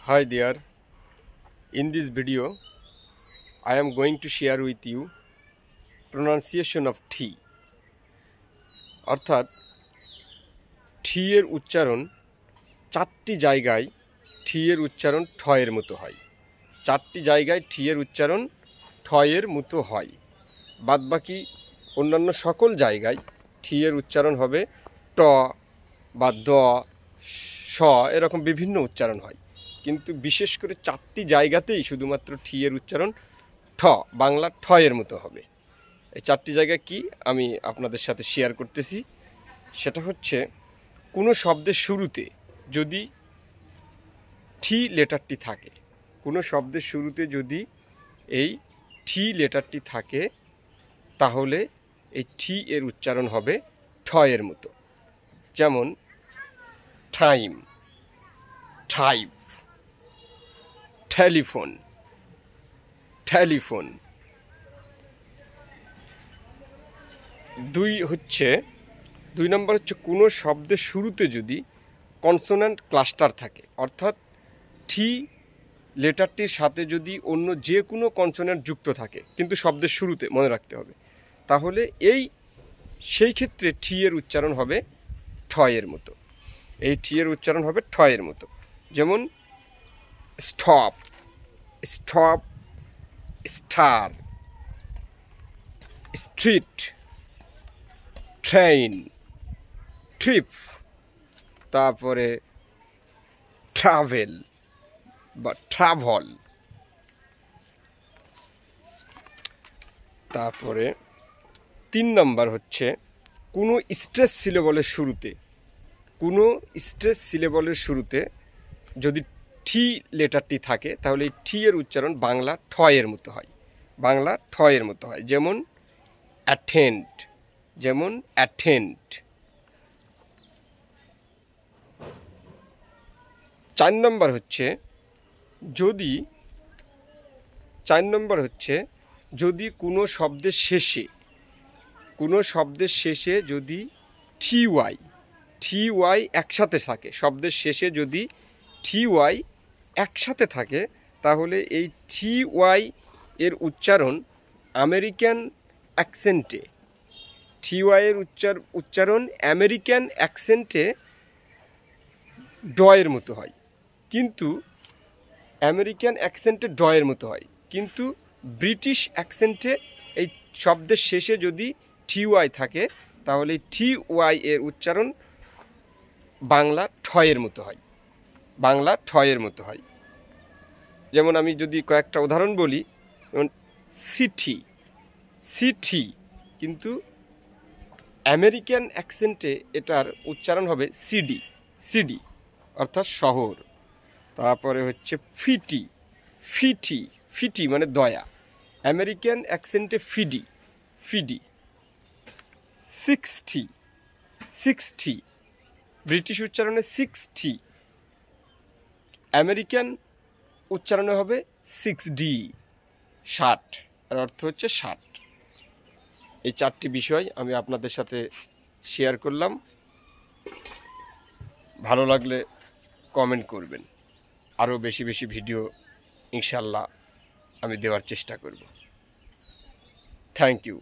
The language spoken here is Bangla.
Hi there. In this video, I am going to share with you pronunciation of T. অর্থাৎ টি এর উচ্চারণ চারটি জায়গায় টি এর উচ্চারণ ঠ এর মতো হয়। চারটি জায়গায় টি এর উচ্চারণ ঠ এর মতো হয়। বাদবাকি অন্যান্য সকল জায়গায় টি এর উচ্চারণ হবে ট বা দ, স এরকম বিভিন্ন উচ্চারণ হয়। কিন্তু বিশেষ করে চারটি জায়গাতেই শুধুমাত্র টি এর উচ্চারণ ঠ, বাংলা ঠ এর মতো হবে। এই চারটি জায়গা কি আমি আপনাদের সাথে শেয়ার করতেছি। সেটা হচ্ছে কোনো শব্দের শুরুতে যদি টি লেটারটি থাকে, কোনো শব্দের শুরুতে যদি এই টি লেটারটি থাকে, তাহলে এই টি এর উচ্চারণ হবে ঠ এর মতো। যেমন টাইম, টাইপ, টেলিফোন, টেলিফোন। দুই নম্বর হচ্ছে কোনো শব্দের শুরুতে যদি কনসোন্যান্ট ক্লাস্টার থাকে, অর্থাৎ টি লেটারটির সাথে যদি অন্য যে কোনো কনসোন্যান্ট যুক্ত থাকে, কিন্তু শব্দের শুরুতে, মনে রাখতে হবে, তাহলে সেই ক্ষেত্রে টি এর উচ্চারণ হবে ঠ এর মতো। এই টি এর উচ্চারণ হবে ঠ এর মতো। যেমন stop, stop, star, street, train, trip, তারপরে ট্রাভেল বা ট্রাভল। তারপরে 3 নম্বর হচ্ছে কোনো স্ট্রেস সিলেবলের শুরুতে, কোনো স্ট্রেস সিলেবলের শুরুতে যদি টি লেটারটি থাকে, তাহলে এই টি এর উচ্চারণ বাংলা ঠ এর মতো হয়, বাংলা ঠ এর মতো হয়। যেমন অ্যাটেন্ড, যেমন অ্যাটেন্ড। 4 নম্বর হচ্ছে যদি কোনো শব্দের শেষে যদি টি ওয়াই একসাথে থাকে, শব্দের শেষে যদি টি ওয়াই একসাথে থাকে, তাহলে এই টি ওয়াই এর উচ্চারণ আমেরিকান অ্যাকসেন্টে, টি ওয়াই এর উচ্চারণ আমেরিকান অ্যাকসেন্টে ড এর মতো হয়, কিন্তু আমেরিকান অ্যাকসেন্টে ড এর মতো হয়, কিন্তু ব্রিটিশ অ্যাকসেন্টে এই শব্দের শেষে যদি টি ওয়াই থাকে, তাহলে টি ওয়াই এর উচ্চারণ বাংলা ঠ এর মতো হয়, বাংলা ঠ এর মতো হয়। যেমন আমি যদি কয়েকটা উদাহরণ বলি, যেমন সিটি, সিটি, কিন্তু আমেরিকান অ্যাকসেন্টে এটার উচ্চারণ হবে সিডি, সিডি, অর্থাৎ শহর। তারপরে হচ্ছে ফিটি, ফিটি, ফিটি মানে দয়া, আমেরিকান অ্যাকসেন্টে ফিডি, ফিডি। 60, 60, ব্রিটিশ উচ্চারণে 60, আমেরিকান উচ্চারণে হবে 6D, 60, এর অর্থ হচ্ছে 60। এই চারটি বিষয় আমি আপনাদের সাথে শেয়ার করলাম। ভালো লাগলে কমেন্ট করবেন। আরও বেশি বেশি ভিডিও ইনশাল্লাহ আমি দেওয়ার চেষ্টা করব। Thank you.